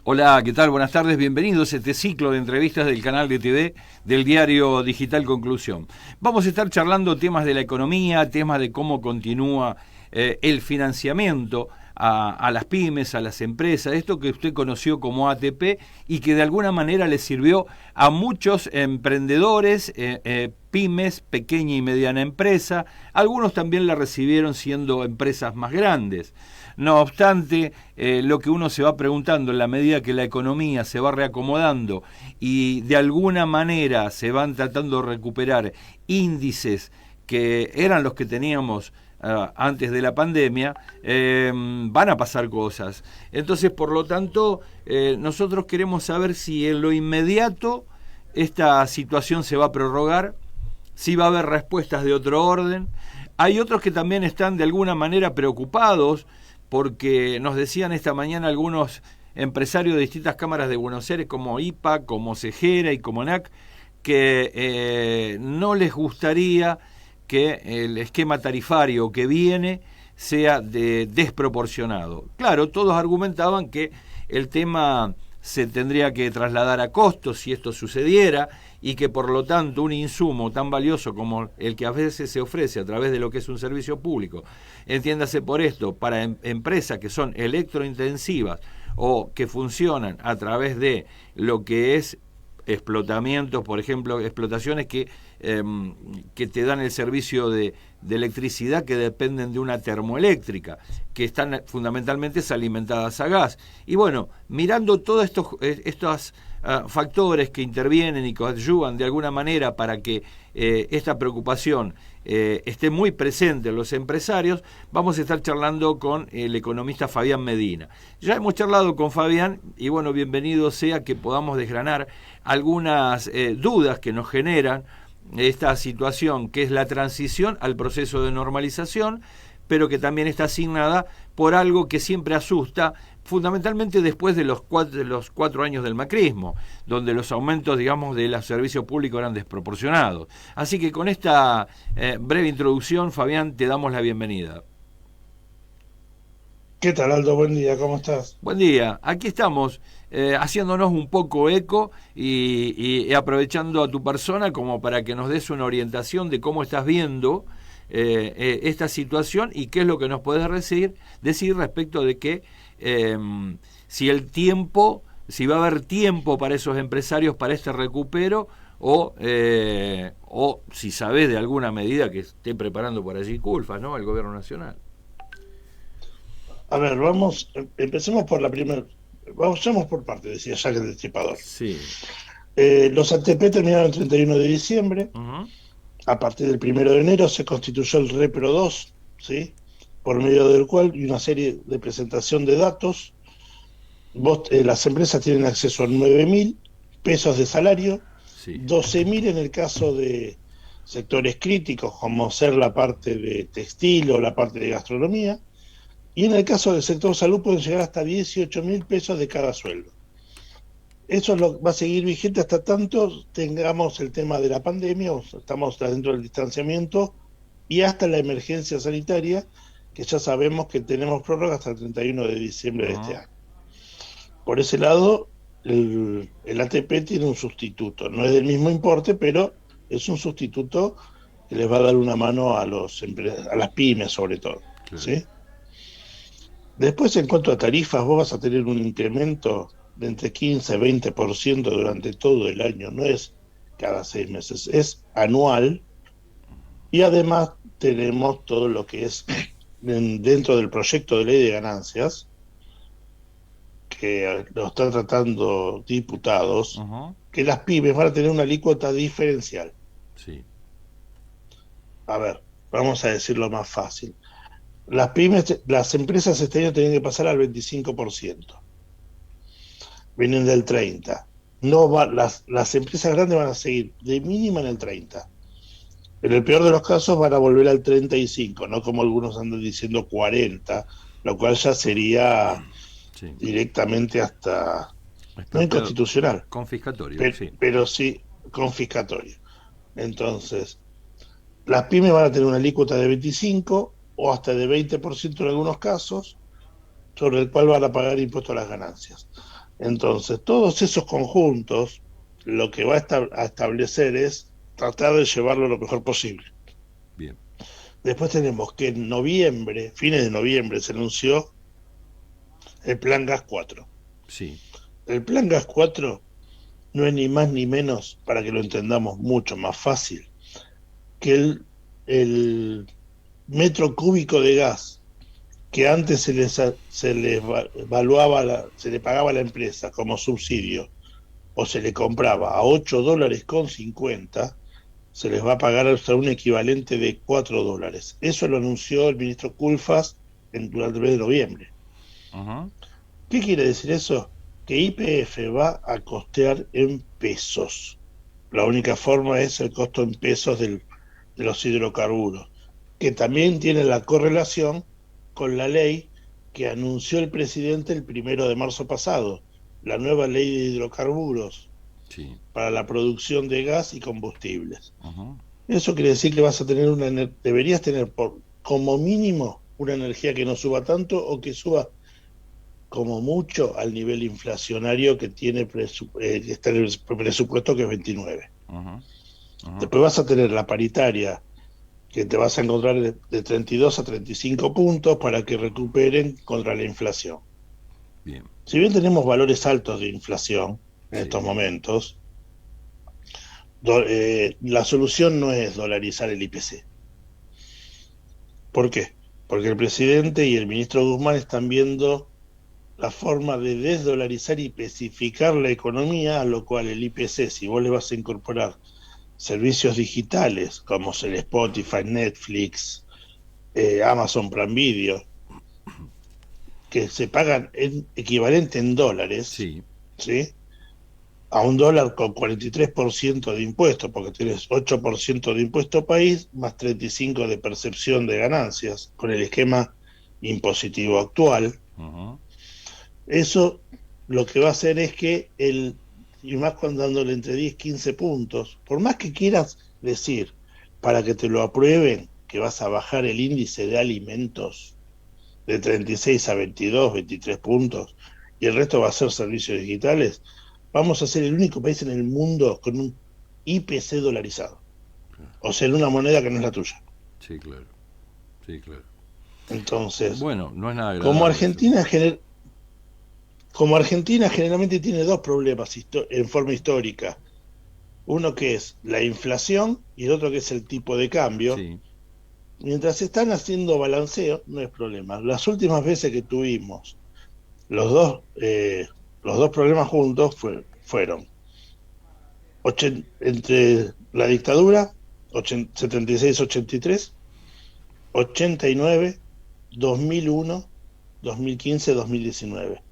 Hola, ¿qué tal? Buenas tardes, bienvenidos a este ciclo de entrevistas del canal de TV del diario digital Conclusión. Vamos a estar charlando temas de la economía, temas de cómo continúa el financiamiento a las pymes, a las empresas, esto que usted conoció como ATP y que de alguna manera le sirvió a muchos emprendedores, pymes, pequeña y mediana empresa. Algunos también la recibieron siendo empresas más grandes. No obstante, lo que uno se va preguntando en la medida que la economía se va reacomodando y de alguna manera se van tratando de recuperar índices que eran los que teníamos antes de la pandemia, van a pasar cosas. Entonces, por lo tanto, nosotros queremos saber si en lo inmediato esta situación se va a prorrogar, si va a haber respuestas de otro orden. Hay otros que también están de alguna manera preocupados porque nos decían esta mañana algunos empresarios de distintas cámaras de Buenos Aires, como IPA, como Cejera y como NAC, que no les gustaría que el esquema tarifario que viene sea desproporcionado. Claro, todos argumentaban que el tema se tendría que trasladar a costos si esto sucediera y que por lo tanto un insumo tan valioso como el que a veces se ofrece a través de lo que es un servicio público, entiéndase por esto, para empresas que son electrointensivas o que funcionan a través de lo que es explotamientos, por ejemplo, explotaciones que te dan el servicio de electricidad que dependen de una termoeléctrica, que están fundamentalmente alimentadas a gas. Y bueno, mirando todos estos factores que intervienen y coadyuvan de alguna manera para que esta preocupación esté muy presente en los empresarios, vamos a estar charlando con el economista Fabián Medina. Ya hemos charlado con Fabián y bueno, bienvenido sea que podamos desgranar algunas dudas que nos generan esta situación, que es la transición al proceso de normalización, pero que también está asignada por algo que siempre asusta, fundamentalmente después de los 4 años del macrismo, donde los aumentos, digamos, de los servicios públicos eran desproporcionados. Así que con esta breve introducción, Fabián, te damos la bienvenida. ¿Qué tal, Aldo? Buen día, ¿cómo estás? Buen día, aquí estamos haciéndonos un poco eco y aprovechando a tu persona como para que nos des una orientación de cómo estás viendo esta situación y qué es lo que nos puedes decir respecto de que si va a haber tiempo para esos empresarios para este recupero o si sabés de alguna medida que esté preparando por allí Culfas, ¿no? El gobierno nacional. A ver, empecemos por la primera. Vamos por parte, decía Jack el Destripador. Sí. Los ATP terminaron el 31 de diciembre. Uh-huh. A partir del 1 de enero se constituyó el Repro 2, ¿sí? Por medio del cual y una serie de presentación de datos, las empresas tienen acceso a 9.000 pesos de salario, Sí. 12.000 en el caso de sectores críticos, como ser la parte de textil o la parte de gastronomía. Y en el caso del sector salud pueden llegar hasta 18.000 pesos de cada sueldo. Eso va a seguir vigente hasta tanto tengamos el tema de la pandemia, o estamos dentro del distanciamiento y hasta la emergencia sanitaria, que ya sabemos que tenemos prórroga hasta el 31 de diciembre de este año. Por ese lado, el ATP tiene un sustituto. No es del mismo importe, pero es un sustituto que les va a dar una mano a las pymes sobre todo. Claro. ¿Sí? Después, en cuanto a tarifas, vos vas a tener un incremento de entre 15 y 20% durante todo el año, no es cada 6 meses, es anual. Y además tenemos todo lo que es dentro del proyecto de ley de ganancias, que lo están tratando diputados, Uh-huh. que las pymes van a tener una alícuota diferencial. Sí. A ver, vamos a decirlo más fácil. Las empresas este año tienen que pasar al 25%. Vienen del 30%. Las empresas grandes van a seguir de mínima en el 30%. En el peor de los casos van a volver al 35%, no como algunos andan diciendo 40%, lo cual ya sería Sí. directamente hasta, no Expropiado. inconstitucional, Confiscatorio, sí. pero sí confiscatorio. Entonces, las pymes van a tener una alícuota de 25% o hasta de 20% en algunos casos, sobre el cual van a pagar impuesto a las ganancias. Entonces, todos esos conjuntos, lo que va a establecer es tratar de llevarlo lo mejor posible. Bien, Después tenemos que en noviembre, fines de noviembre, se anunció el Plan Gas 4. sí, El Plan Gas 4 no es ni más ni menos, para que lo entendamos mucho más fácil, que el metro cúbico de gas que antes se les evaluaba, se le pagaba a la empresa como subsidio o se le compraba a $8.50, se les va a pagar hasta un equivalente de $4. Eso lo anunció el ministro Culfas durante el mes de noviembre. ajá, ¿Qué quiere decir eso? Que YPF va a costear en pesos. La única forma es el costo en pesos de los hidrocarburos, que también tiene la correlación con la ley que anunció el presidente el 1 de marzo pasado, la nueva ley de hidrocarburos sí, para la producción de gas y combustibles. ajá, Eso quiere decir que vas a tener deberías tener como mínimo una energía que no suba tanto o que suba como mucho al nivel inflacionario que tiene que está en el presupuesto, que es 29. ajá, ajá, Después vas a tener la paritaria, que te vas a encontrar de 32 a 35 puntos para que recuperen contra la inflación. bien, Si bien tenemos valores altos de inflación en estos sí, momentos, la solución no es dolarizar el IPC. ¿Por qué? Porque el presidente y el ministro Guzmán están viendo la forma de desdolarizar y especificar la economía, a lo cual el IPC, si vos le vas a incorporar servicios digitales como el Spotify, Netflix, Amazon Prime Video, que se pagan en equivalente en dólares, sí, ¿sí? A un dólar con 43% de impuestos, porque tienes 8% de impuesto país, más 35% de percepción de ganancias, con el esquema impositivo actual. ajá, Eso lo que va a hacer es que y más cuando dándole entre 10 y 15 puntos, por más que quieras decir, para que te lo aprueben, que vas a bajar el índice de alimentos de 36 a 22, 23 puntos, y el resto va a ser servicios digitales, vamos a ser el único país en el mundo con un IPC dolarizado, o sea, en una moneda que no es la tuya. sí, claro, sí, claro. Entonces, Bueno, no es nada como agradable eso. Argentina como Argentina generalmente tiene dos problemas en forma histórica. Uno que es la inflación y el otro que es el tipo de cambio. Sí, Mientras están haciendo balanceo, no es problema. Las últimas veces que tuvimos los dos, eh, los dos problemas juntos fueron entre la dictadura, 76-83, 89, 2001, 2015, 2019.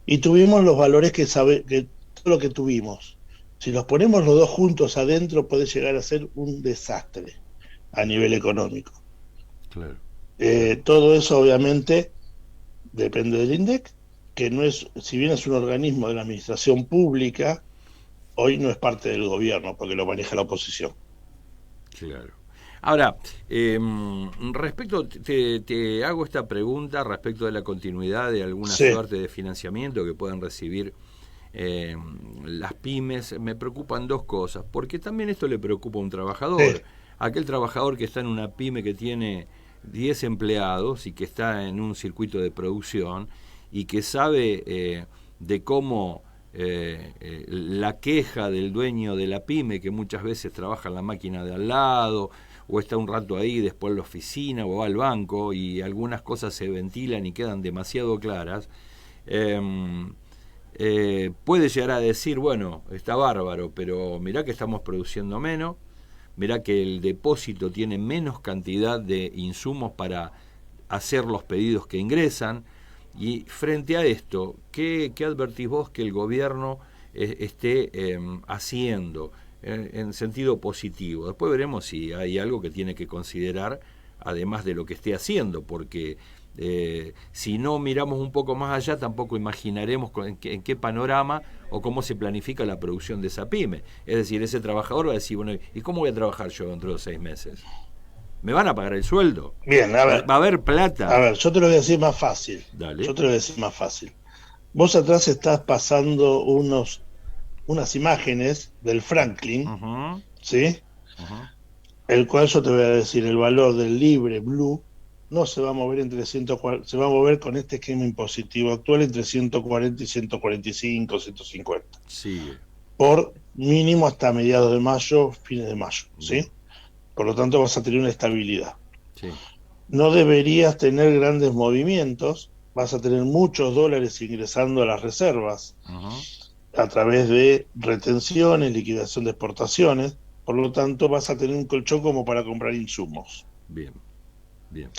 Y tuvimos los valores que todo lo que tuvimos. Si los ponemos los dos juntos adentro, puede llegar a ser un desastre a nivel económico. claro, claro. Todo eso obviamente depende del INDEC, que no es, si bien es un organismo de la administración pública, hoy no es parte del gobierno porque lo maneja la oposición. Claro. Ahora, respecto, te hago esta pregunta respecto de la continuidad de alguna Sí, suerte de financiamiento que puedan recibir eh, las pymes. Me preocupan dos cosas, porque también esto le preocupa a un trabajador. sí, Aquel trabajador que está en una pyme que tiene 10 empleados y que está en un circuito de producción y que sabe de cómo la queja del dueño de la pyme, que muchas veces trabaja en la máquina de al lado, o está un rato ahí, después en la oficina, o va al banco, y algunas cosas se ventilan y quedan demasiado claras, puede llegar a decir, bueno, está bárbaro, pero mirá que estamos produciendo menos, mirá que el depósito tiene menos cantidad de insumos para hacer los pedidos que ingresan. Y frente a esto, ¿qué advertís vos que el gobierno esté haciendo en sentido positivo? Después veremos si hay algo que tiene que considerar, además de lo que esté haciendo, porque si no miramos un poco más allá, tampoco imaginaremos en qué panorama o cómo se planifica la producción de esa pyme. Es decir, ese trabajador va a decir, bueno, ¿y cómo voy a trabajar yo dentro de 6 meses? ¿Me van a pagar el sueldo? bien, ¿Va a haber a plata? ver, yo te lo voy a decir más fácil. Dale. Yo te lo voy a decir más fácil. Vos atrás estás pasando unas imágenes del Franklin, Ujú, ¿sí? ujú. El cual yo te voy a decir, el valor del Libre Blue no se va a mover entre 140, se va a mover con este esquema impositivo actual entre 140 y 145, 150, Sigue. por mínimo hasta mediados de mayo, fines de mayo, Bien, ¿sí? Por lo tanto vas a tener una estabilidad. sí. No deberías tener grandes movimientos, vas a tener muchos dólares ingresando a las reservas Ujú. a través de retenciones, liquidación de exportaciones, por lo tanto vas a tener un colchón como para comprar insumos. Bien, bien.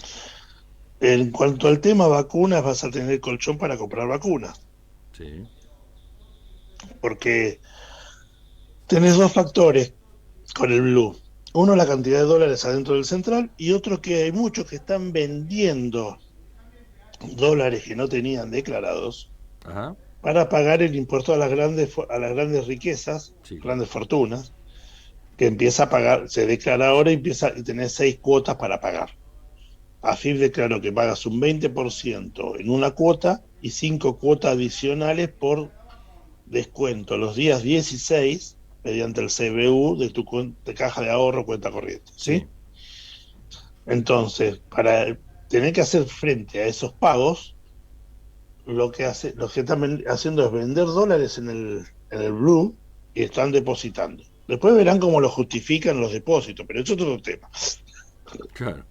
En cuanto al tema vacunas, vas a tener colchón para comprar vacunas, Sí. porque tenés dos factores con el blue. Uno, la cantidad de dólares adentro del central, y otro que hay muchos que están vendiendo dólares que no tenían declarados Ajá. para pagar el impuesto a las grandes riquezas, Sí, claro. grandes fortunas, que empieza a pagar, se declara ahora y empieza y tenés 6 cuotas para pagar. AFIP declaró que pagas un 20% en una cuota y 5 cuotas adicionales por descuento los días 16 mediante el CBU de tu de caja de ahorro cuenta corriente, Sí. ¿sí? Entonces, para tener que hacer frente a esos pagos, lo que están haciendo es vender dólares en el Blue y están depositando. Después verán cómo lo justifican los depósitos, pero eso es otro tema. Claro.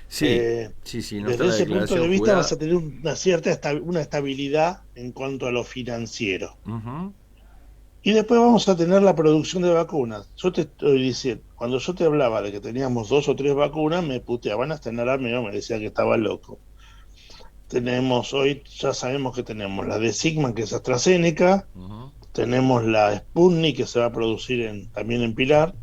Sí, Eh, sí, sí, no está Desde la ese punto declaración de vista vas jurada. a tener una cierta una estabilidad en cuanto a lo financiero. Ujú. Y después vamos a tener la producción de vacunas. Yo te estoy diciendo, cuando yo te hablaba de que teníamos 2 o 3 vacunas, me puteaban hasta en arameo, me decía que estaba loco. Tenemos hoy, ya sabemos que tenemos la de Sigma, que es AstraZeneca, Ujú. tenemos la Sputnik, que se va a producir también en Pilar,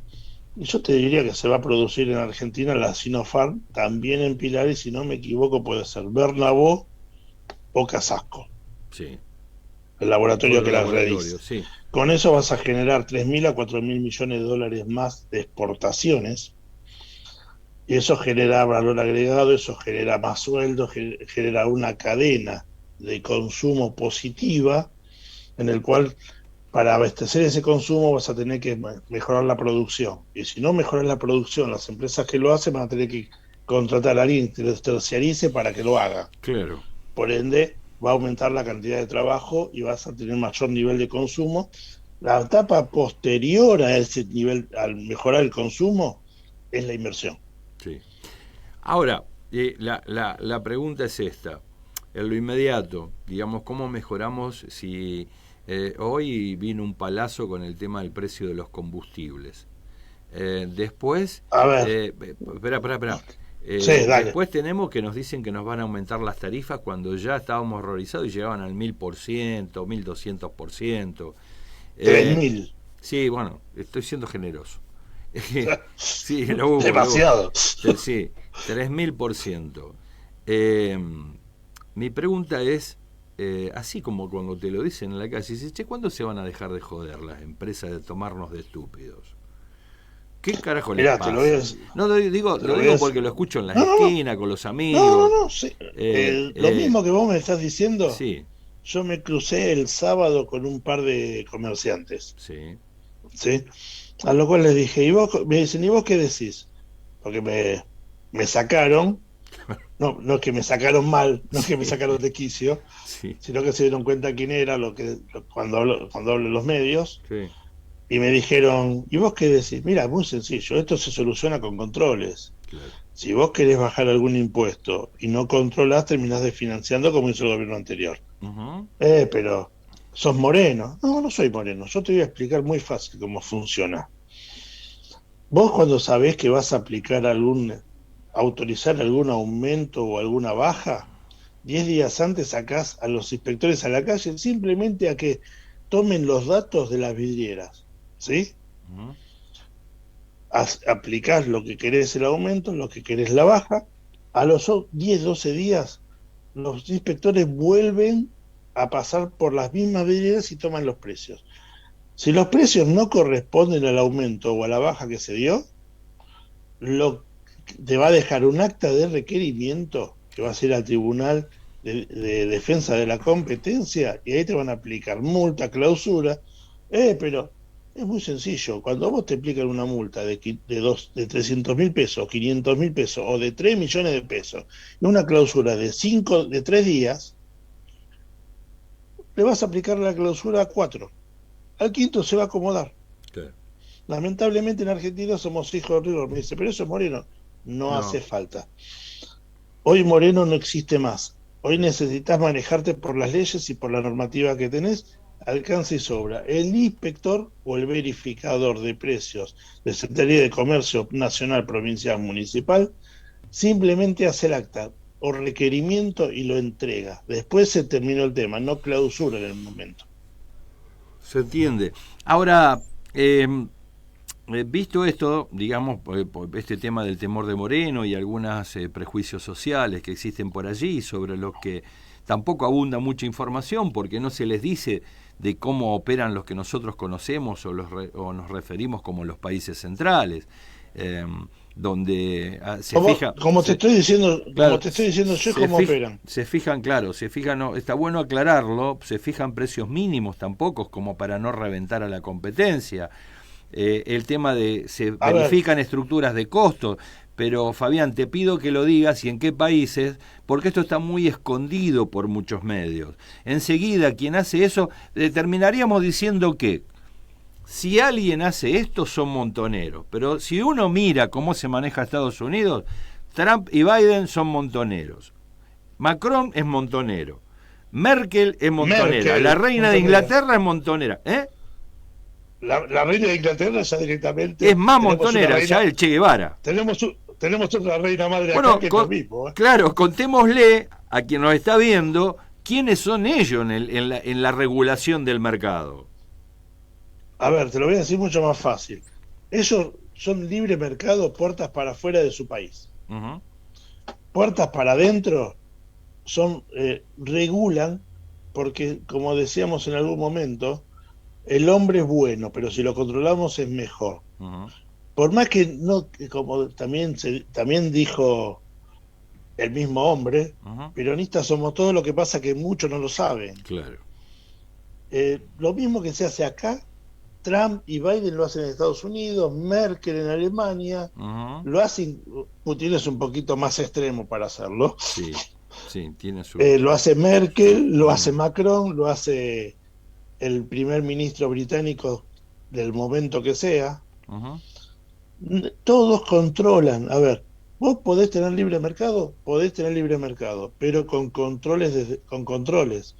y yo te diría que se va a producir en Argentina la Sinopharm, también en Pilar, y si no me equivoco puede ser Bernabó o Casasco, Sí. el laboratorio Otro que las laboratorio, realiza. sí. Con eso vas a generar 3.000 a 4.000 millones de dólares más de exportaciones, y eso genera valor agregado, eso genera más sueldos, genera una cadena de consumo positiva, en el cual para abastecer ese consumo vas a tener que mejorar la producción. Y si no mejoras la producción, las empresas que lo hacen van a tener que contratar a alguien que los terciarice para que lo haga. Claro. Por ende, va a aumentar la cantidad de trabajo y vas a tener mayor nivel de consumo. La etapa posterior a ese nivel, al mejorar el consumo, es la inversión. Sí. Ahora, la pregunta es esta. En lo inmediato, digamos, ¿cómo mejoramos si hoy vino un palazo con el tema del precio de los combustibles? Después, A ver, espera. sí, dale. Después tenemos que nos dicen que nos van a aumentar las tarifas cuando ya estábamos horrorizados y llegaban al 1000%, 1200%. tres Eh, mil sí, bueno, estoy siendo generoso. Sí, lo hubo, lo hubo. Demasiado. Sí, 3000%. Eh, Mi pregunta es, así como cuando te lo dicen en la calle, dices, che, ¿cuándo se van a dejar de joder las empresas de tomarnos de estúpidos? ¿Qué carajo les Mirá, pasa? No te lo lo voy a digo decir. porque lo escucho en las No, no, no, esquinas, con los no, no, amigos. no, sí. Eh, Lo eh, mismo que vos me estás diciendo, sí, yo me crucé el sábado con un par de comerciantes, sí, ¿sí? A lo cual les dije, ¿y vos? Me dicen, ¿y vos qué decís? Porque me sacaron, no es que me sacaron mal, no es que me sí, sacaron de quicio, sí, sino que se dieron cuenta quién era cuando hablo en los medios, sí, y me dijeron, ¿y vos qué decís? Mira, muy sencillo, esto se soluciona con controles. claro. Si vos querés bajar algún impuesto y no controlás, terminás desfinanciando como hizo el gobierno anterior. Ujú, Pero sos moreno. No, no soy moreno. Yo te voy a explicar muy fácil cómo funciona. Vos cuando sabés que vas a autorizar algún aumento o alguna baja, 10 días antes sacás a los inspectores a la calle simplemente a que tomen los datos de las vidrieras. ¿Sí? ujú, Aplicás lo que querés el aumento, lo que querés la baja. A los 10, 12 días los inspectores vuelven a pasar por las mismas vidrieras y toman los precios. Si los precios no corresponden al aumento o a la baja que se dio, lo, te va a dejar un acta de requerimiento que va a ser al tribunal de defensa de la competencia y ahí te van a aplicar multa, clausura. Pero es muy sencillo. Cuando a vos te aplican una multa de 300.000 pesos, 500.000 pesos o de 3 millones de pesos y una clausura de 3 días, le vas a aplicar la clausura a 4. Al quinto se va a acomodar. Claro. Lamentablemente en Argentina somos hijos de River. Me dice, pero eso es Moreno. No hace falta. Hoy Moreno no existe más. Hoy necesitas manejarte por las leyes y por la normativa que tenés, alcanza y sobra. El inspector o el verificador de precios de Secretaría de Comercio Nacional, Provincial, Municipal, simplemente hace el acta o requerimiento y lo entrega. Después se terminó el tema, no clausura en el momento. Se entiende. Ahora, visto esto, digamos, por este tema del temor de Moreno y algunos prejuicios sociales que existen por allí, sobre los que tampoco abunda mucha información porque no se les dice de cómo operan los que nosotros conocemos o nos referimos como los países centrales, donde se fijan... Como te estoy diciendo yo, cómo operan. Se fijan, claro, no, está bueno aclararlo, se fijan precios mínimos tampoco como para no reventar a la competencia. El tema de se verifican estructuras de costos, pero Fabián, te pido que lo digas y en qué países, porque esto está muy escondido por muchos medios. Enseguida, quien hace eso, terminaríamos diciendo que si alguien hace esto son montoneros, pero si uno mira cómo se maneja Estados Unidos, Trump y Biden son montoneros, Macron es montonero, Merkel es montonera, la reina de Inglaterra es montonera, La reina de Inglaterra ya directamente es más montonera, ya el Che Guevara. Tenemos otra reina madre acá que es lo mismo. Claro, contémosle a quien nos está viendo quiénes son ellos en la regulación del mercado. A ver, te lo voy a decir mucho más fácil. Ellos son libre mercado, puertas para afuera de su país. Uh-huh. Puertas para adentro regulan, porque como decíamos en algún momento, el hombre es bueno, pero si lo controlamos es mejor. Uh-huh. Por más que no, como también dijo el mismo hombre, uh-huh, peronistas somos todos, lo que pasa que muchos no lo saben. Claro. Lo mismo que se hace acá, Trump y Biden lo hacen en Estados Unidos, Merkel en Alemania, uh-huh, lo hacen, Putin es un poquito más extremo para hacerlo. Sí, tiene su... lo hace Merkel, lo hace Macron, lo hace el primer ministro británico del momento que sea. Uh-huh. Todos controlan. A ver, vos podés tener libre mercado, pero con controles.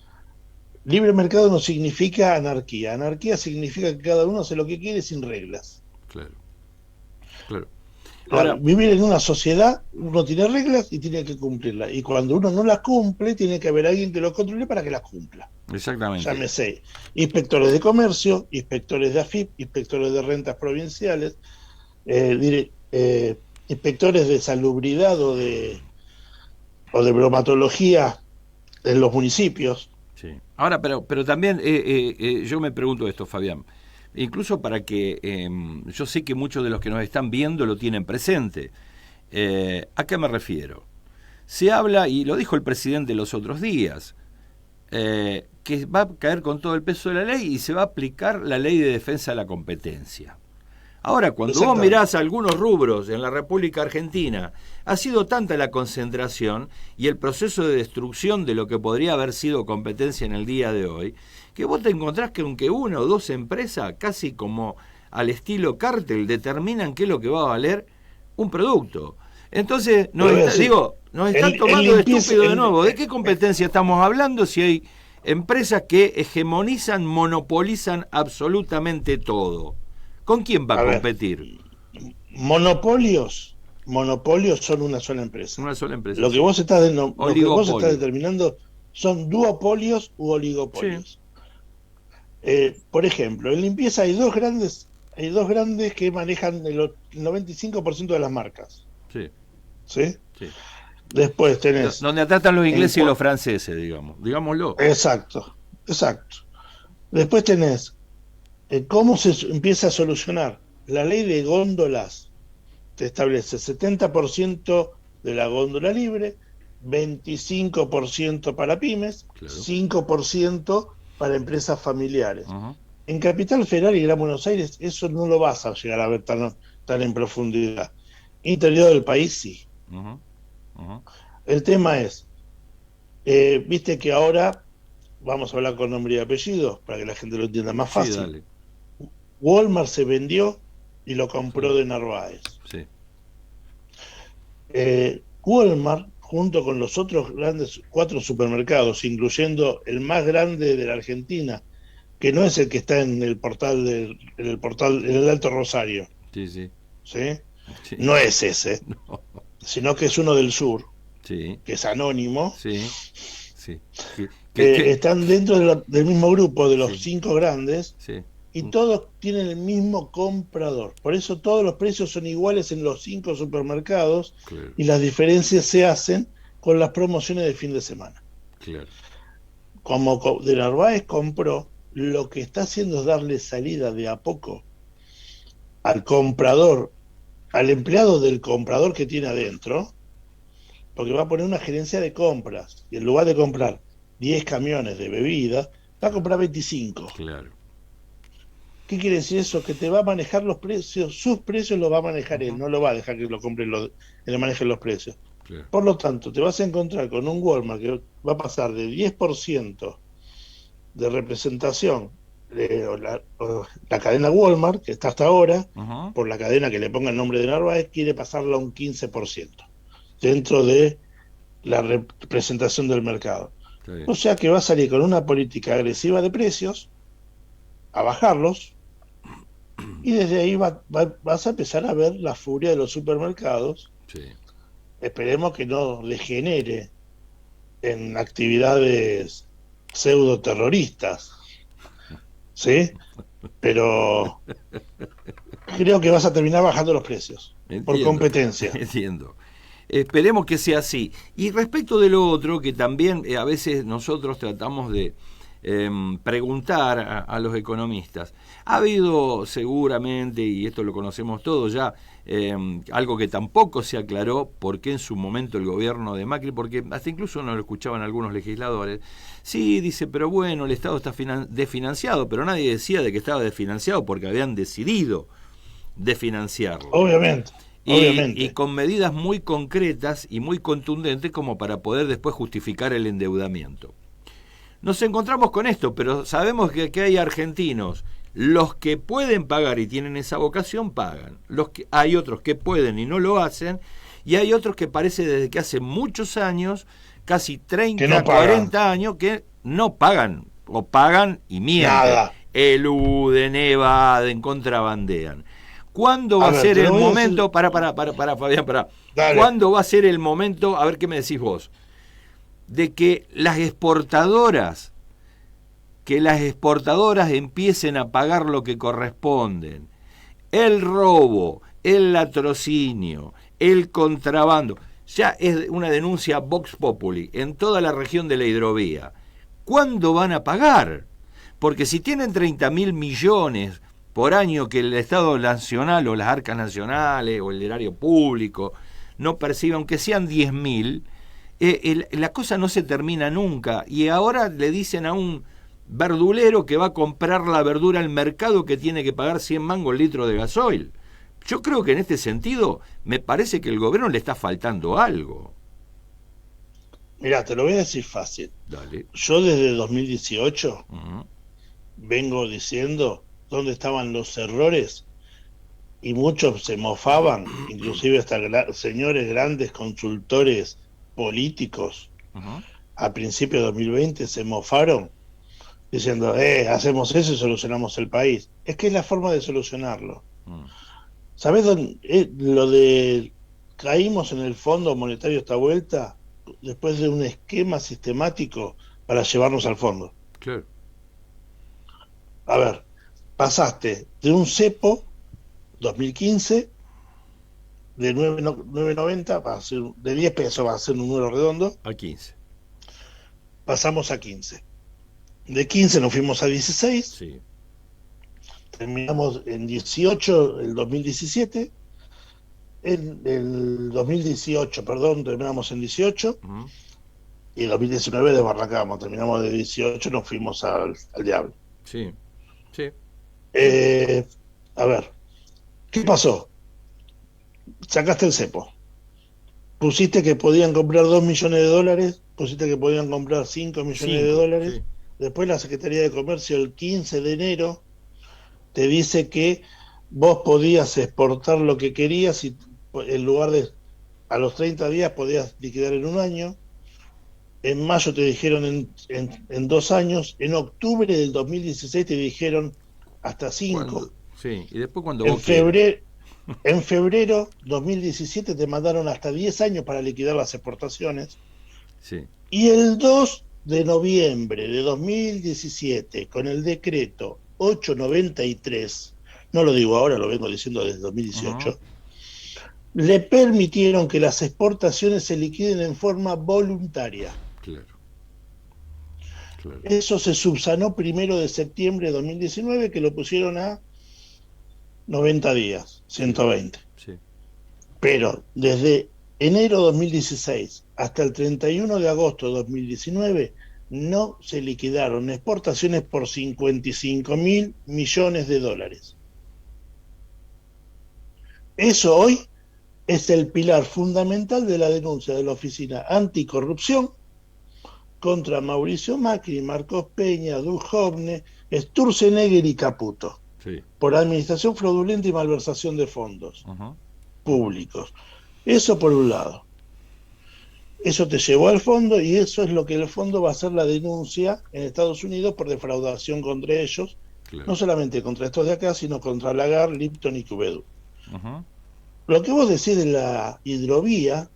Libre mercado no significa anarquía. Anarquía significa que cada uno hace lo que quiere sin reglas. Claro. Ahora, vivir en una sociedad, uno tiene reglas y tiene que cumplirlas. Y cuando uno no las cumple, tiene que haber alguien que lo controle para que las cumpla. Exactamente. Llámese inspectores de comercio, inspectores de AFIP, inspectores de rentas provinciales, inspectores de salubridad o de bromatología en los municipios. Sí. Ahora, pero también yo me pregunto esto, Fabián, incluso para que yo sé que muchos de los que nos están viendo lo tienen presente. ¿A qué me refiero? Se habla, y lo dijo el presidente los otros días, que va a caer con todo el peso de la ley y se va a aplicar la ley de defensa de la competencia. Ahora, cuando vos mirás algunos rubros en la República Argentina, ha sido tanta la concentración y el proceso de destrucción de lo que podría haber sido competencia en el día de hoy, que vos te encontrás que aunque una o dos empresas, casi como al estilo cártel, determinan qué es lo que va a valer un producto. Entonces, nos están tomando de estúpido de nuevo. ¿De qué competencia estamos hablando si hay empresas que hegemonizan, monopolizan absolutamente todo? ¿Con quién va a competir? Monopolios son una sola empresa. Una sola empresa. Lo que vos estás determinando son duopolios u oligopolios. Sí. Por ejemplo, en limpieza hay dos grandes que manejan el 95% de las marcas. ¿Sí? Después tenés... Donde tratan los ingleses y los franceses, digámoslo. Exacto. Después tenés ¿cómo se empieza a solucionar? La ley de góndolas te establece 70% de la góndola libre, 25% para pymes, Claro. 5% para empresas familiares. Ajá. En Capital Federal y Gran Buenos Aires eso no lo vas a llegar a ver tan en profundidad. Interior del país sí. Ajá. Ajá. El tema es, viste que ahora, vamos a hablar con nombre y apellido, para que la gente lo entienda más Sí, fácil. dale. Walmart se vendió y lo Sí, compró de Narváez. sí. Walmart, junto con los otros grandes 4 supermercados, incluyendo el más grande de la Argentina, que no es el que está en el portal en el Alto Rosario, Sí, sí. ¿sí? Sí. No es ese, No. sino que es uno del sur, Sí. que es anónimo. Sí. Sí. Que, Están dentro del mismo grupo de los sí. 5 grandes Sí. y todos tienen el mismo comprador. Por eso todos los precios son iguales en los 5 supermercados Claro, y las diferencias se hacen con las promociones de fin de semana. claro. Como de Narváez compró, lo que está haciendo es darle salida de a poco al comprador, al empleado del comprador que tiene adentro, porque va a poner una gerencia de compras y en lugar de comprar 10 camiones de bebidas, va a comprar 25. Claro. ¿Qué quiere decir eso? Que te va a manejar los precios, sus precios los va a manejar él, Ajá. no lo va a dejar que lo compren que le manejen los precios. Claro. Por lo tanto, te vas a encontrar con un Walmart que va a pasar de 10% de representación la cadena Walmart, que está hasta ahora, Ajá. por la cadena que le ponga el nombre de Narváez, quiere pasarla a un 15% dentro de la representación del mercado. Está bien. O sea que va a salir con una política agresiva de precios, a bajarlos, y desde ahí vas a empezar a ver la furia de los supermercados. Sí. Esperemos que no degenere en actividades pseudo terroristas, ¿sí? Pero creo que vas a terminar bajando los precios por Entiendo. competencia. Entiendo. Esperemos que sea así. Y respecto de lo otro, que también a veces nosotros tratamos de preguntar a los economistas, ha habido seguramente, y esto lo conocemos todos ya, algo que tampoco se aclaró, por qué en su momento el gobierno de Macri, porque hasta incluso no lo escuchaban algunos legisladores, sí, dice, pero bueno, el Estado está desfinanciado, pero nadie decía de que estaba desfinanciado porque habían decidido desfinanciarlo. Obviamente, Y obviamente. con medidas muy concretas y muy contundentes como para poder después justificar el endeudamiento. Nos encontramos con esto, pero sabemos que hay argentinos, los que pueden pagar y tienen esa vocación, pagan. Hay otros que pueden y no lo hacen, y hay otros que parece desde que hace muchos años, casi Que no 30, pagan 40 años, que no pagan, o pagan y mienten, nada. eluden, evaden, contrabandean. ¿Cuándo va A a ver, ser te lo el voy a decir. momento? Para, Fabián, para. Dale. ¿Cuándo va a ser el momento? A ver qué me decís vos. De que las exportadoras empiecen a pagar lo que corresponden. El robo, el latrocinio, el contrabando. Ya es una denuncia Vox Populi en toda la región de la hidrovía. ¿Cuándo van a pagar? Porque si tienen 30.000 millones por año que el Estado Nacional o las arcas nacionales o el erario público no percibe, aunque sean 10.000, la cosa no se termina nunca. Y ahora le dicen a un verdulero que va a comprar la verdura al mercado que tiene que pagar 100 mangos el litro de gasoil. Yo creo que en este sentido me parece que el gobierno le está faltando algo. Mirá, te lo voy a decir fácil. Dale. Yo desde 2018 Uh-huh. vengo diciendo dónde estaban los errores y muchos se mofaban, inclusive hasta señores grandes consultores políticos Uh-huh. a principios de 2020 se mofaron diciendo, hacemos eso y solucionamos el país. Es que es la forma de solucionarlo. Uh-huh. ¿Sabés dónde, lo de caímos en el Fondo Monetario esta vuelta después de un esquema sistemático para llevarnos al fondo? Claro. A ver, pasaste de un cepo 2015 de 9.90 va a ser de 10 pesos, va a ser un número redondo, A 15. pasamos a 15. De 15 nos fuimos a 16, Sí. terminamos en 18 el 2017, en el 2018, perdón, terminamos en 18 Ujú. y en 2019 desbarrancamos, terminamos de 18, nos fuimos al diablo. Sí, sí, sí. Eh, a ver, ¿qué pasó? Sacaste el cepo, pusiste que podían comprar 2 millones de dólares, pusiste que podían comprar 5 millones de 5, dólares, sí. después la Secretaría de Comercio el 15 de enero te dice que vos podías exportar lo que querías y en lugar de a los 30 días podías liquidar en un año. En mayo te dijeron en 2 años. En octubre del 2016 te dijeron hasta Cuando, 5. sí, y después cuando En vos quieras. febrero, en febrero 2017 te mandaron hasta 10 años para liquidar las exportaciones. Sí. Y el 2 de noviembre de 2017, con el decreto 893, no lo digo ahora, lo vengo diciendo desde Ujú. 2018, le permitieron que las exportaciones se liquiden en forma voluntaria. Claro, claro. Eso se subsanó 1 de septiembre de 2019, que lo pusieron a 90 días, Sí, 120. sí. Pero desde enero de 2016 hasta el 31 de agosto de 2019 no se liquidaron exportaciones por 55.000 millones de dólares. Eso hoy es el pilar fundamental de la denuncia de la Oficina Anticorrupción contra Mauricio Macri, Marcos Peña, Duhovne, Sturzenegger y Caputo, Sí. por administración fraudulenta y malversación de fondos Ujú, ujú. públicos. Eso por un lado. Eso te llevó al fondo y eso es lo que el fondo va a hacer la denuncia en Estados Unidos por defraudación contra ellos, no Claro. solamente contra estos de acá, sino contra Lagarde, Lipton y Cubedu. Ujú. Lo que vos decís de la hidrovía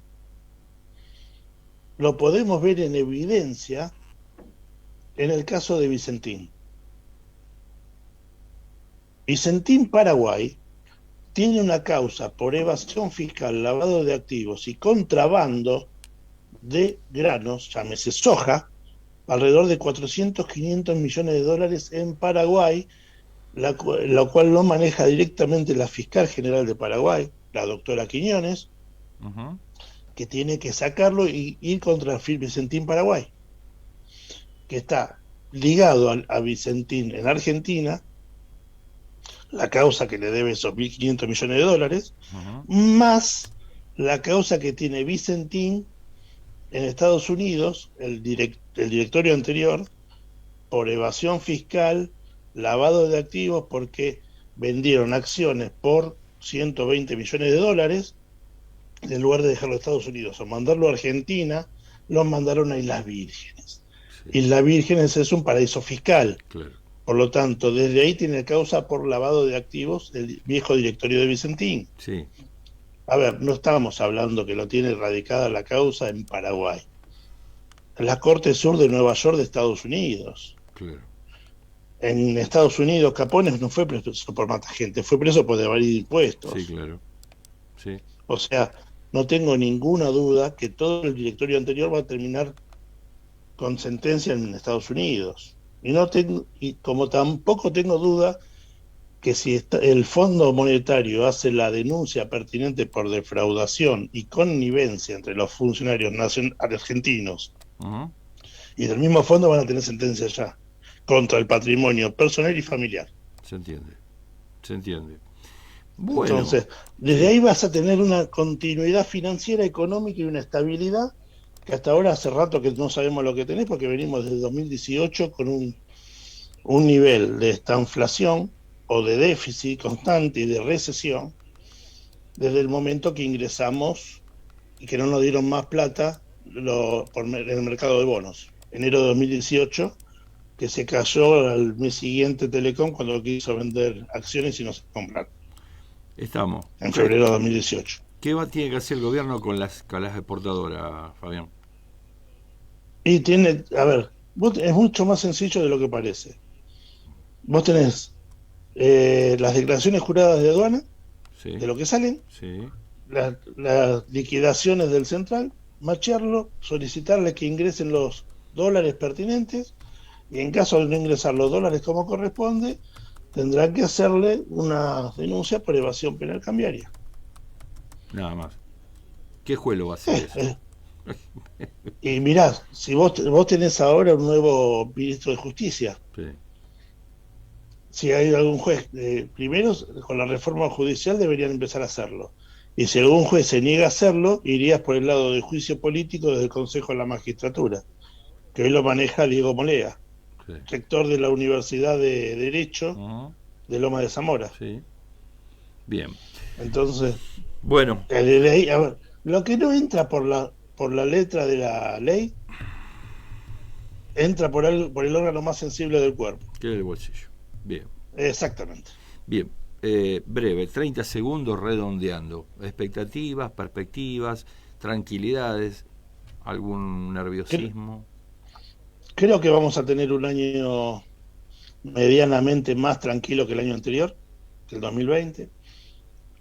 lo podemos ver en evidencia en el caso de Vicentín. Vicentín Paraguay tiene una causa por evasión fiscal, lavado de activos y contrabando de granos, llámese soja, alrededor de 400, 500 millones de dólares en Paraguay, lo cual no maneja directamente la fiscal general de Paraguay, la doctora Quiñones, Ujú. que tiene que sacarlo y ir contra el Vicentín Paraguay, que está ligado a Vicentín en Argentina, la causa que le debe esos 1.500 millones de dólares, Ujú. más la causa que tiene Vicentín en Estados Unidos, el directorio anterior, por evasión fiscal, lavado de activos, porque vendieron acciones por 120 millones de dólares, en lugar de dejarlo a Estados Unidos o mandarlo a Argentina, los mandaron a Islas Vírgenes. Sí, Islas Vírgenes es un paraíso fiscal. claro. Por lo tanto, desde ahí tiene causa por lavado de activos el viejo directorio de Vicentín. Sí, A ver, no estábamos hablando que lo tiene radicada la causa en Paraguay. En la Corte Sur de Nueva York de Estados Unidos. claro. En Estados Unidos, Capones no fue preso por matar gente, fue preso por evadir Sí, impuestos. claro. Sí. O sea, no tengo ninguna duda que todo el directorio anterior va a terminar con sentencia en Estados Unidos. Y como tampoco tengo duda que si el Fondo Monetario hace la denuncia pertinente por defraudación y connivencia entre los funcionarios argentinos Ujú. y del mismo fondo, van a tener sentencia ya contra el patrimonio personal y familiar. Se entiende. Se entiende. Bueno, Entonces, desde sí. ahí vas a tener una continuidad financiera, económica y una estabilidad que hasta ahora hace rato que no sabemos lo que tenés, porque venimos desde 2018 con un nivel de estanflación o de déficit constante y de recesión desde el momento que ingresamos y que no nos dieron más plata en el mercado de bonos. Enero de 2018, que se cayó al mes siguiente Telecom cuando quiso vender acciones y no se compraron, Estamos. en febrero de 2018. Tiene que hacer el gobierno con las exportadoras, Fabián? Y tiene, a ver, es mucho más sencillo de lo que parece. Vos tenés las declaraciones juradas de aduana, Sí, de lo que salen, sí. las liquidaciones del central, machearlo, solicitarle que ingresen los dólares pertinentes y en caso de no ingresar los dólares como corresponde, tendrá que hacerle una denuncia por evasión penal cambiaria. nada más. ¿Qué juez lo va a hacer eso? Y mirá, si vos tenés ahora un nuevo ministro de Justicia, Sí, si hay algún juez, primero con la reforma judicial deberían empezar a hacerlo. Y si algún juez se niega a hacerlo, irías por el lado del juicio político desde el Consejo de la Magistratura, que hoy lo maneja Diego Molea, sí. rector de la Universidad de Derecho Ujú, de Loma de Zamora. sí. Bien. Entonces, Bueno, a ver, lo que no entra por la letra de la ley, entra por el órgano más sensible del cuerpo. queda el bolsillo. Bien, Exactamente. bien. Breve, 30 segundos redondeando. Expectativas, perspectivas, tranquilidades, algún nerviosismo. Creo que vamos a tener un año medianamente más tranquilo que el año anterior, que el 2020.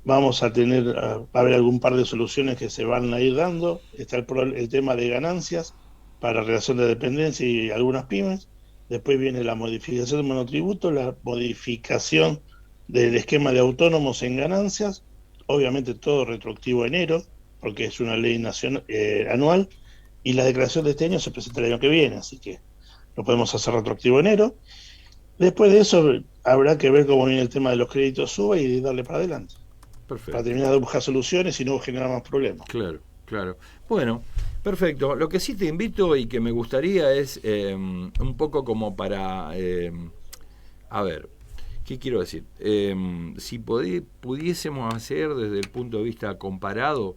Vamos a tener, va a haber algún par de soluciones que se van a ir dando. Está el tema de ganancias para relación de dependencia y algunas pymes. Después viene la modificación del monotributo, la modificación del esquema de autónomos en ganancias, obviamente todo retroactivo a enero, porque es una ley nacional, anual, y la declaración de este año se presenta el año que viene, así que lo podemos hacer retroactivo a enero. Después de eso habrá que ver cómo viene el tema de los créditos SUBE y darle para adelante, para Perfecto. terminar de buscar soluciones y no generar más problemas. Claro, claro. Bueno, perfecto. Lo que sí te invito y que me gustaría es un poco como para... a ver, ¿qué quiero decir? Si pudiésemos hacer desde el punto de vista comparado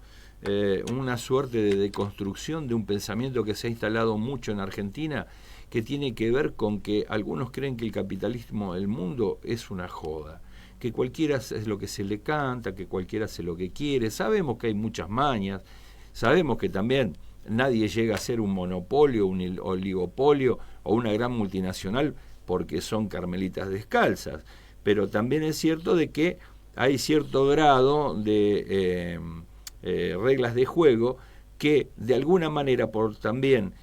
una suerte de deconstrucción de un pensamiento que se ha instalado mucho en Argentina, que tiene que ver con que algunos creen que el capitalismo del mundo es una joda, que cualquiera es lo que se le canta, que cualquiera hace lo que quiere. Sabemos que hay muchas mañas, sabemos que también nadie llega a ser un monopolio, un oligopolio o una gran multinacional porque son carmelitas descalzas, pero también es cierto de que hay cierto grado de reglas de juego que de alguna manera por también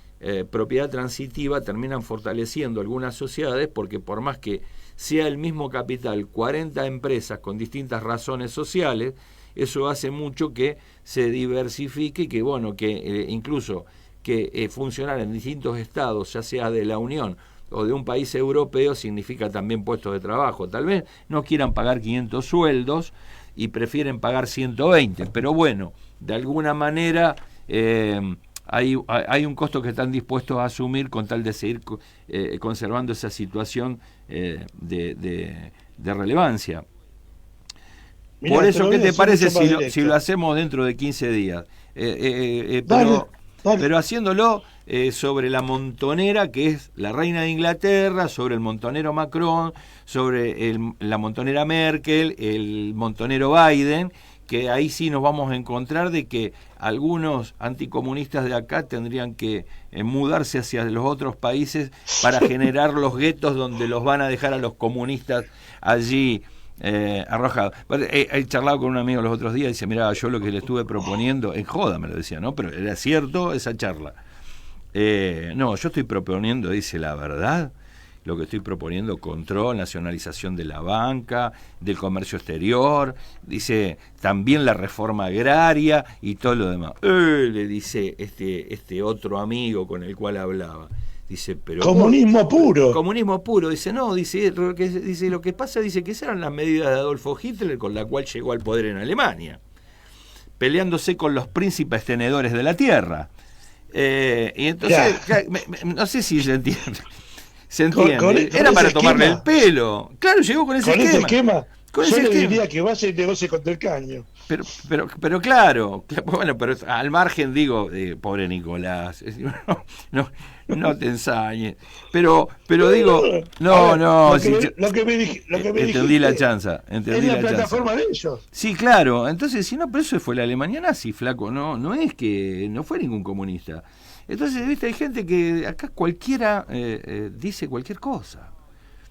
propiedad transitiva terminan fortaleciendo algunas sociedades, porque por más que sea el mismo capital 40 empresas con distintas razones sociales, eso hace mucho que se diversifique y que bueno, que incluso que funcionar en distintos estados, ya sea de la Unión o de un país europeo, significa también puestos de trabajo. Tal vez no quieran pagar 500 sueldos y prefieren pagar 120, pero bueno, de alguna manera hay un costo que están dispuestos a asumir con tal de seguir conservando esa situación de relevancia. Mirá, Por te eso, lo ¿qué voy a te decir parece mucho más si lo directo. hacemos dentro de 15 días? Dale, dale. Pero haciéndolo sobre la montonera que es la reina de Inglaterra, sobre el montonero Macron, sobre la montonera Merkel, el montonero Biden, que ahí sí nos vamos a encontrar de que algunos anticomunistas de acá tendrían que mudarse hacia los otros países para generar los guetos donde los van a dejar a los comunistas allí arrojado. He charlado con un amigo los otros días y dice, mira, yo lo que le estuve proponiendo, en joda me lo decía, ¿no? Pero era cierto esa charla. No, yo estoy proponiendo, dice, la verdad, lo que estoy proponiendo, control, nacionalización de la banca, del comercio exterior, dice, también la reforma agraria y todo lo demás. Le dice este otro amigo con el cual hablaba. Dice, pero vos, Comunismo puro. comunismo puro, dice, no, lo que pasa, dice que esas eran las medidas de Adolfo Hitler con la cual llegó al poder en Alemania, peleándose con los príncipes tenedores de la tierra. Y entonces, no sé si se entiende. Se entiende. Con Era para ese tomarle el esquema, pelo. Claro, llegó con ese con ese esquema. esquema, Con yo ese le esquema. diría que vaya y negocie contra el caño. Pero claro, bueno, pero al margen digo, pobre Nicolás, no te ensañes. Pero No, digo, no, a ver, no, si lo que me entendí la dijiste chanza, es entendí la la chanza. plataforma de ellos. Sí, claro, entonces si no, pero eso fue la Alemania nazi, flaco, no es que no fue ningún comunista. Entonces, viste, hay gente que acá cualquiera dice cualquier cosa.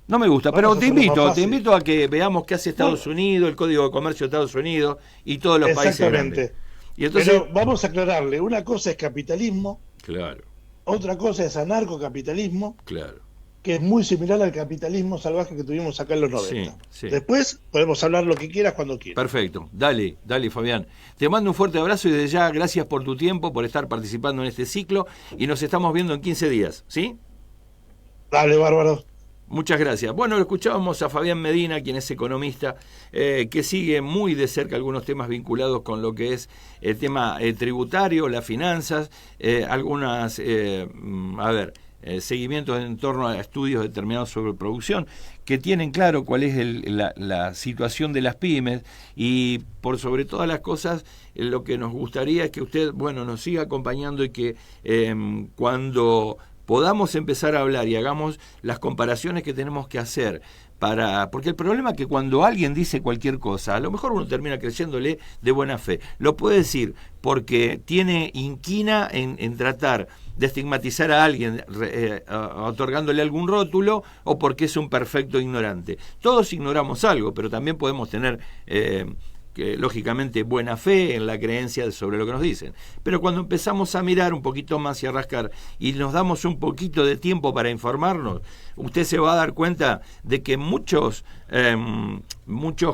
No me gusta, pero Vamos a hacerlo más te fácil. invito a que veamos qué hace No, Estados Unidos, el Código de Comercio de Estados Unidos y todos los países grandes. exactamente. Y entonces, Pero vamos a aclararle, una cosa es capitalismo, claro, otra cosa es anarcocapitalismo, claro, que es muy similar al capitalismo salvaje que tuvimos acá en los 90. Sí, sí. Después podemos hablar lo que quieras cuando quieras. Perfecto, dale, Fabián. Te mando un fuerte abrazo y desde ya gracias por tu tiempo, por estar participando en este ciclo y nos estamos viendo en 15 días, ¿sí? Dale, bárbaro. Muchas gracias. Bueno, escuchábamos a Fabián Medina, quien es economista, que sigue muy de cerca algunos temas vinculados con lo que es el tema tributario, las finanzas, algunas, seguimientos en torno a estudios determinados sobre producción, que tienen claro cuál es la situación de las pymes y por sobre todas las cosas lo que nos gustaría es que usted, bueno, nos siga acompañando y que cuando podamos empezar a hablar y hagamos las comparaciones que tenemos que hacer porque el problema es que cuando alguien dice cualquier cosa, a lo mejor uno termina creyéndole de buena fe. Lo puede decir porque tiene inquina en tratar de estigmatizar a alguien otorgándole algún rótulo o porque es un perfecto ignorante. Todos ignoramos algo, pero también podemos tener lógicamente buena fe en la creencia sobre lo que nos dicen. Pero cuando empezamos a mirar un poquito más y a rascar y nos damos un poquito de tiempo para informarnos, usted se va a dar cuenta de que muchos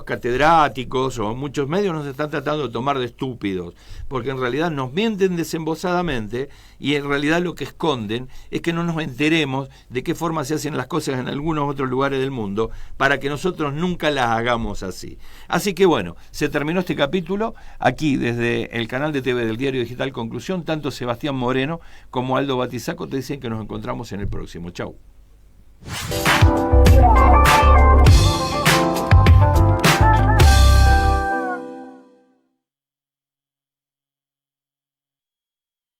catedráticos o muchos medios nos están tratando de tomar de estúpidos, porque en realidad nos mienten desembosadamente y en realidad lo que esconden es que no nos enteremos de qué forma se hacen las cosas en algunos otros lugares del mundo para que nosotros nunca las hagamos así. Así que bueno, se terminó este capítulo aquí desde el canal de TV del Diario Digital Conclusión. Tanto Sebastián Moreno como Aldo Batizaco te dicen que nos encontramos en el próximo. Chau.